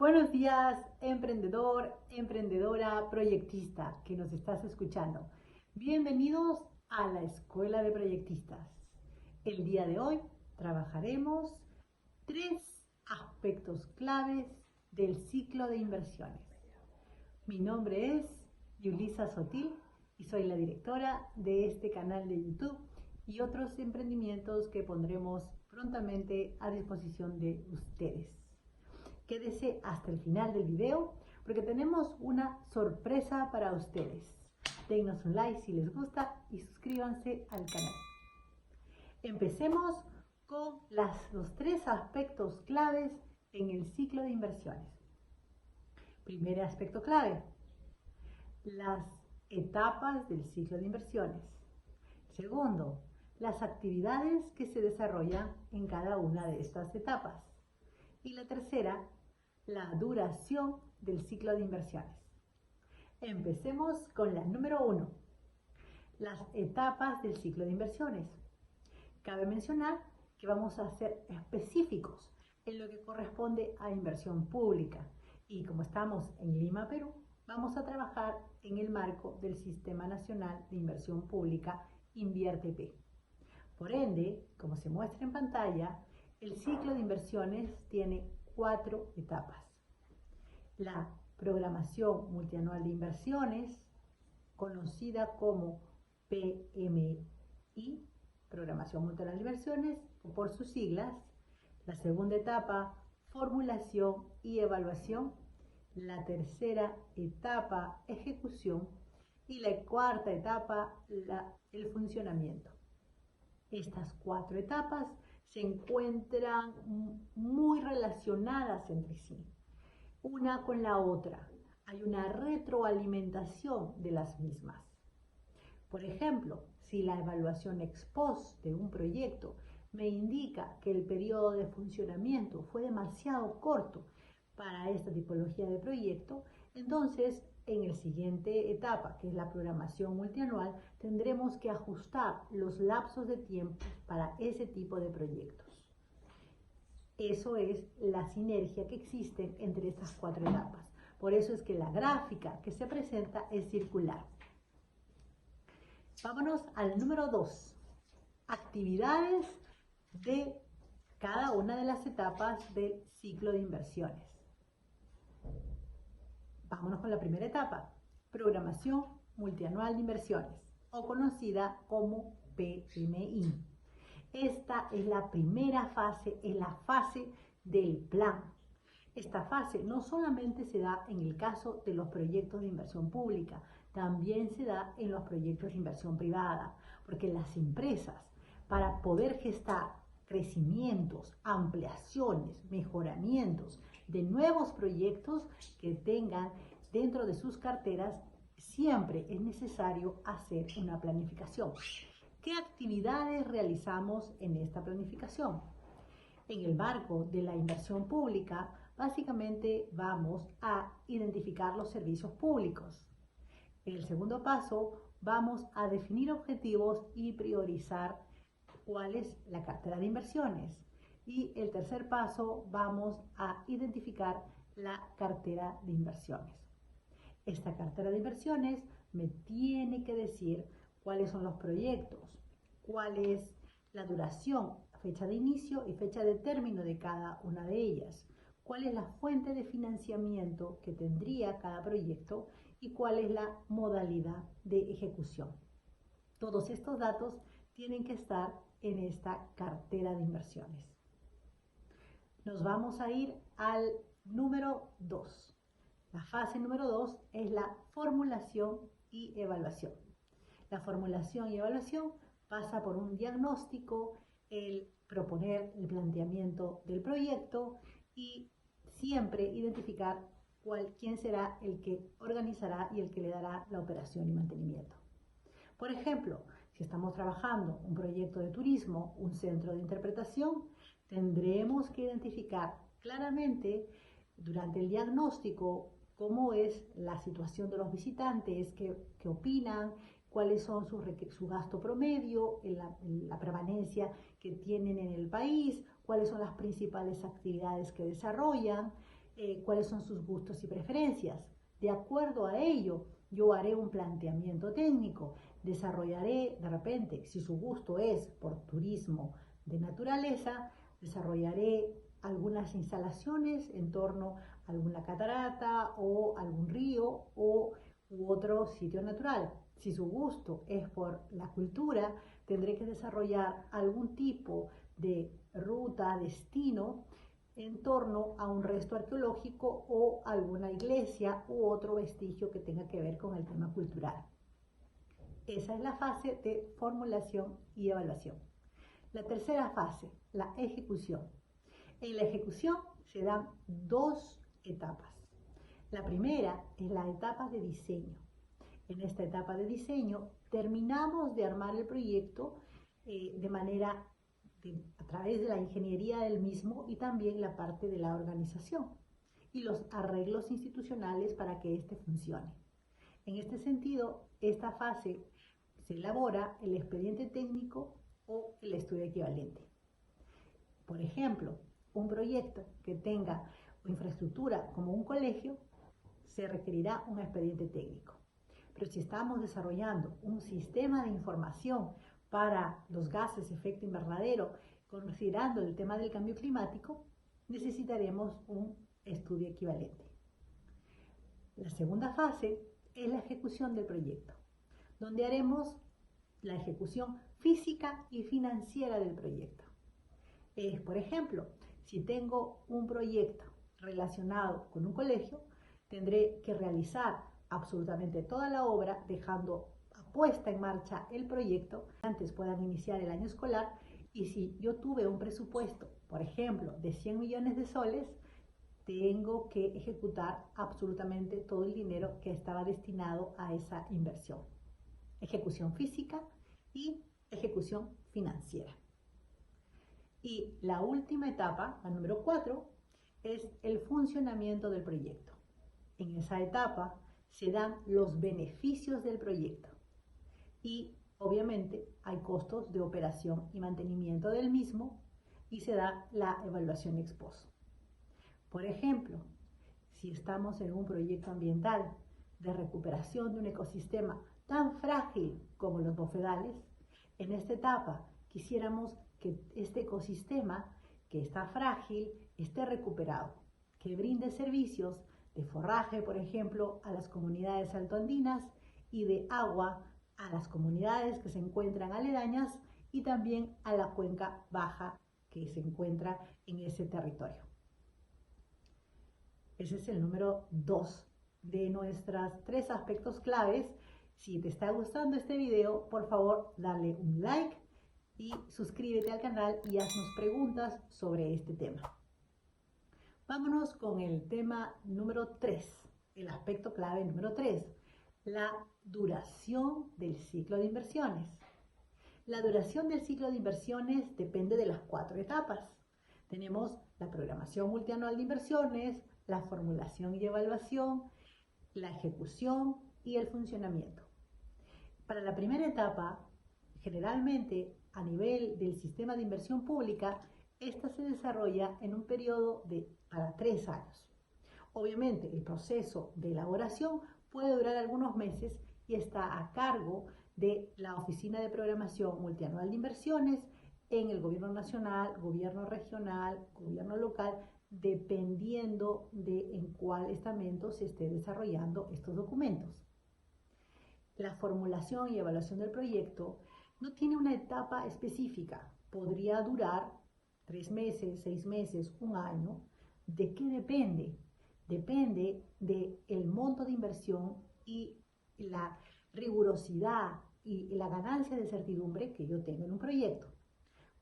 Buenos días, emprendedor, emprendedora, proyectista que nos estás escuchando. Bienvenidos a la Escuela de Proyectistas. El día de hoy trabajaremos 3 aspectos claves del ciclo de inversiones. Mi nombre es Yulisa Sotil y soy la directora de este canal de YouTube y otros emprendimientos que pondremos prontamente a disposición de ustedes. Quédese hasta el final del video porque tenemos una sorpresa para ustedes. Denos un like si les gusta y suscríbanse al canal. Empecemos con los 3 aspectos claves en el ciclo de inversiones. Primer aspecto clave, las etapas del ciclo de inversiones. Segundo, las actividades que se desarrollan en cada una de estas etapas. Y la tercera, la duración del ciclo de inversiones. Empecemos con la número 1, las etapas del ciclo de inversiones. Cabe mencionar que vamos a ser específicos en lo que corresponde a inversión pública y como estamos en Lima, Perú, vamos a trabajar en el marco del Sistema Nacional de Inversión Pública INVIERTE-P. Por ende, como se muestra en pantalla, el ciclo de inversiones tiene 4 etapas. La programación multianual de inversiones, conocida como PMI, programación multianual de inversiones, por sus siglas. La segunda etapa, formulación y evaluación. La tercera etapa, ejecución. Y la cuarta etapa, el funcionamiento. Estas 4 etapas se encuentran muy relacionadas entre sí, una con la otra. Hay una retroalimentación de las mismas. Por ejemplo, si la evaluación ex post de un proyecto me indica que el periodo de funcionamiento fue demasiado corto para esta tipología de proyecto, entonces en la siguiente etapa, que es la programación multianual, tendremos que ajustar los lapsos de tiempo para ese tipo de proyectos. Eso es la sinergia que existe entre estas 4 etapas. Por eso es que la gráfica que se presenta es circular. Vámonos al número 2. Actividades de cada una de las etapas del ciclo de inversiones. Vámonos con la primera etapa, programación multianual de inversiones, o conocida como PMI. Esta es la primera fase, es la fase del plan. Esta fase no solamente se da en el caso de los proyectos de inversión pública, también se da en los proyectos de inversión privada, porque las empresas, para poder gestar crecimientos, ampliaciones, mejoramientos de nuevos proyectos que tengan dentro de sus carteras, siempre es necesario hacer una planificación. ¿Qué actividades realizamos en esta planificación? En el marco de la inversión pública, básicamente vamos a identificar los servicios públicos. En el segundo paso, vamos a definir objetivos y priorizar cuál es la cartera de inversiones. Y el tercer paso, vamos a identificar la cartera de inversiones. Esta cartera de inversiones me tiene que decir cuáles son los proyectos, cuál es la duración, fecha de inicio y fecha de término de cada una de ellas, cuál es la fuente de financiamiento que tendría cada proyecto y cuál es la modalidad de ejecución. Todos estos datos tienen que estar en esta cartera de inversiones. Nos vamos a ir al número 2. La fase número 2 es la formulación y evaluación. La formulación y evaluación pasa por un diagnóstico, el proponer el planteamiento del proyecto y siempre identificar quién será el que organizará y el que le dará la operación y mantenimiento. Por ejemplo, si estamos trabajando un proyecto de turismo, un centro de interpretación, tendremos que identificar claramente durante el diagnóstico cómo es la situación de los visitantes, qué opinan, cuáles son su gasto promedio, la permanencia que tienen en el país, cuáles son las principales actividades que desarrollan, cuáles son sus gustos y preferencias. De acuerdo a ello, yo haré un planteamiento técnico, desarrollaré de repente, si su gusto es por turismo de naturaleza, desarrollaré algunas instalaciones en torno a alguna catarata o algún río u otro sitio natural. Si su gusto es por la cultura, tendré que desarrollar algún tipo de ruta, destino, en torno a un resto arqueológico o alguna iglesia u otro vestigio que tenga que ver con el tema cultural. Esa es la fase de formulación y evaluación. La tercera fase, la ejecución. En la ejecución se dan dos etapas. La primera es la etapa de diseño. En esta etapa de diseño terminamos de armar el proyecto a través de la ingeniería del mismo y también la parte de la organización y los arreglos institucionales para que éste funcione. En este sentido, esta fase se elabora el expediente técnico o el estudio equivalente. Por ejemplo, un proyecto que tenga infraestructura como un colegio, se requerirá un expediente técnico. Pero si estamos desarrollando un sistema de información para los gases de efecto invernadero, considerando el tema del cambio climático, necesitaremos un estudio equivalente. La segunda fase es la ejecución del proyecto, donde haremos la ejecución física y financiera del proyecto. Por ejemplo, si tengo un proyecto relacionado con un colegio, tendré que realizar absolutamente toda la obra, dejando puesta en marcha el proyecto, antes puedan iniciar el año escolar. Y si yo tuve un presupuesto, por ejemplo, de 100 millones de soles, tengo que ejecutar absolutamente todo el dinero que estaba destinado a esa inversión. Ejecución física y ejecución financiera. Y la última etapa, la número 4, es el funcionamiento del proyecto. En esa etapa se dan los beneficios del proyecto y obviamente hay costos de operación y mantenimiento del mismo y se da la evaluación ex post. Por ejemplo, si estamos en un proyecto ambiental de recuperación de un ecosistema tan frágil como los bofedales, en esta etapa quisiéramos que este ecosistema que está frágil esté recuperado, que brinde servicios de forraje, por ejemplo, a las comunidades altoandinas y de agua a las comunidades que se encuentran aledañas y también a la cuenca baja que se encuentra en ese territorio. Ese es el número 2 de nuestros 3 aspectos claves. Si te está gustando este video, por favor, dale un like y suscríbete al canal y haznos preguntas sobre este tema. Vámonos con el tema número 3, el aspecto clave número 3, la duración del ciclo de inversiones. La duración del ciclo de inversiones depende de las 4 etapas. Tenemos la programación multianual de inversiones, la formulación y evaluación, la ejecución y el funcionamiento. Para la primera etapa, generalmente a nivel del sistema de inversión pública, esta se desarrolla en un periodo de para 3 años. Obviamente, el proceso de elaboración puede durar algunos meses y está a cargo de la Oficina de Programación Multianual de Inversiones en el Gobierno Nacional, Gobierno Regional, Gobierno Local, dependiendo de en cuál estamento se esté desarrollando estos documentos. La formulación y evaluación del proyecto no tiene una etapa específica. Podría durar 3 meses, 6 meses, 1 año. ¿De qué depende? Depende del monto de inversión y la rigurosidad y la ganancia de certidumbre que yo tengo en un proyecto.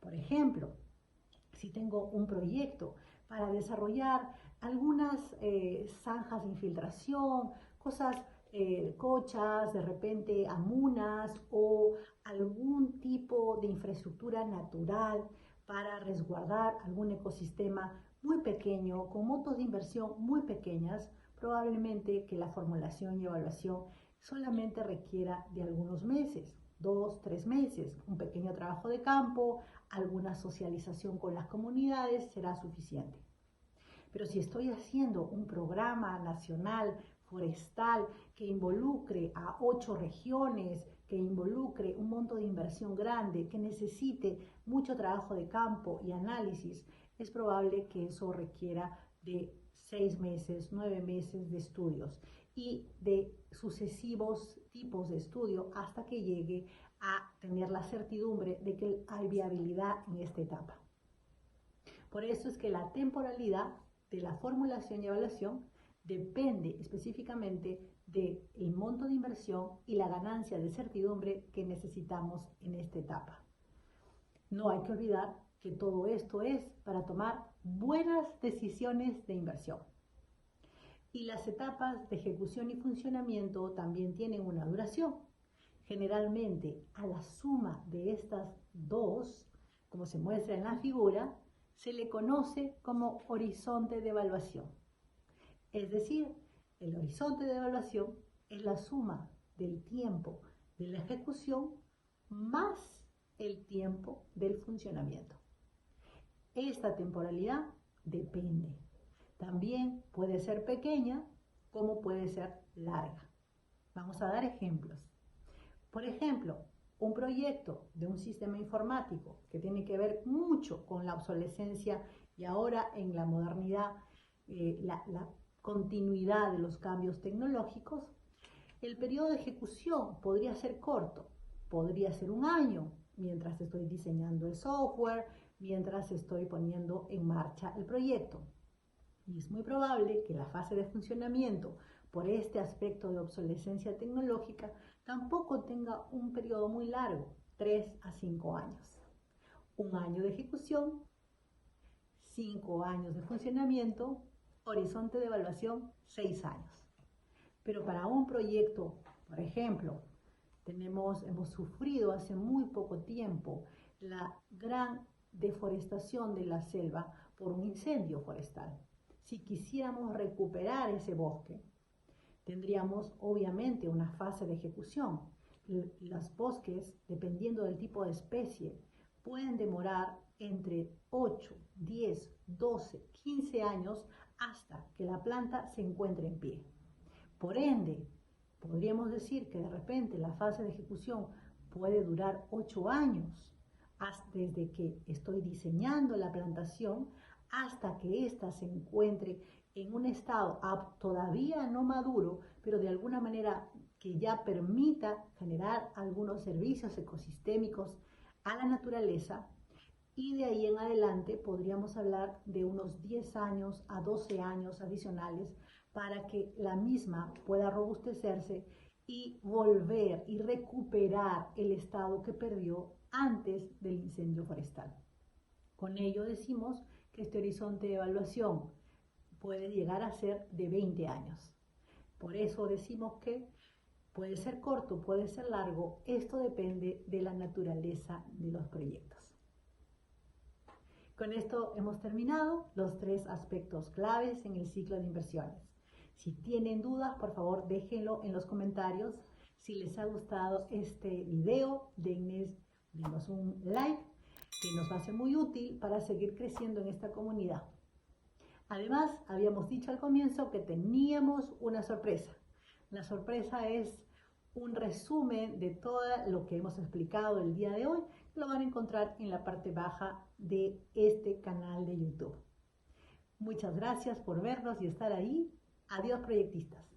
Por ejemplo, si tengo un proyecto para desarrollar algunas zanjas de infiltración, cosas, cochas, de repente amunas o algún tipo de infraestructura natural para resguardar algún ecosistema muy pequeño, con montos de inversión muy pequeñas, probablemente que la formulación y evaluación solamente requiera de algunos meses, 2, 3 meses, un pequeño trabajo de campo, alguna socialización con las comunidades será suficiente. Pero si estoy haciendo un programa nacional forestal que involucre a 8 regiones, que involucre un monto de inversión grande, que necesite mucho trabajo de campo y análisis, es probable que eso requiera de 6 meses, 9 meses de estudios y de sucesivos tipos de estudio hasta que llegue a tener la certidumbre de que hay viabilidad en esta etapa. Por eso es que la temporalidad de la formulación y evaluación depende específicamente del monto de inversión y la ganancia de certidumbre que necesitamos en esta etapa. No hay que olvidar que todo esto es para tomar buenas decisiones de inversión. Y las etapas de ejecución y funcionamiento también tienen una duración. Generalmente, a la suma de estas dos, como se muestra en la figura, se le conoce como horizonte de evaluación. Es decir, el horizonte de evaluación es la suma del tiempo de la ejecución más el tiempo del funcionamiento. Esta temporalidad depende. También puede ser pequeña como puede ser larga. Vamos a dar ejemplos. Por ejemplo, un proyecto de un sistema informático que tiene que ver mucho con la obsolescencia y ahora en la modernidad, la continuidad de los cambios tecnológicos, el periodo de ejecución podría ser corto, podría ser 1 año, mientras estoy diseñando el software, mientras estoy poniendo en marcha el proyecto. Y es muy probable que la fase de funcionamiento, por este aspecto de obsolescencia tecnológica, tampoco tenga un periodo muy largo, 3 a 5 años. 1 año de ejecución, 5 años de funcionamiento, horizonte de evaluación 6 años. Pero para un proyecto, por ejemplo, hemos sufrido hace muy poco tiempo la gran deforestación de la selva por un incendio forestal. Si quisiéramos recuperar ese bosque, tendríamos obviamente una fase de ejecución. Los bosques, dependiendo del tipo de especie, pueden demorar entre 8, 10, 12, 15 años hasta que la planta se encuentre en pie. Por ende, podríamos decir que de repente la fase de ejecución puede durar 8 años, desde que estoy diseñando la plantación hasta que ésta se encuentre en un estado todavía no maduro, pero de alguna manera que ya permita generar algunos servicios ecosistémicos a la naturaleza, y de ahí en adelante podríamos hablar de unos 10 años a 12 años adicionales para que la misma pueda robustecerse y volver y recuperar el estado que perdió antes del incendio forestal. Con ello decimos que este horizonte de evaluación puede llegar a ser de 20 años. Por eso decimos que puede ser corto, puede ser largo, esto depende de la naturaleza de los proyectos. Con esto hemos terminado los 3 aspectos claves en el ciclo de inversiones. Si tienen dudas, por favor déjenlo en los comentarios. Si les ha gustado este video, denos un like, que nos va a ser muy útil para seguir creciendo en esta comunidad. Además, habíamos dicho al comienzo que teníamos una sorpresa. La sorpresa es un resumen de todo lo que hemos explicado el día de hoy. Lo van a encontrar en la parte baja de este canal de YouTube. Muchas gracias por vernos y estar ahí. Adiós, proyectistas.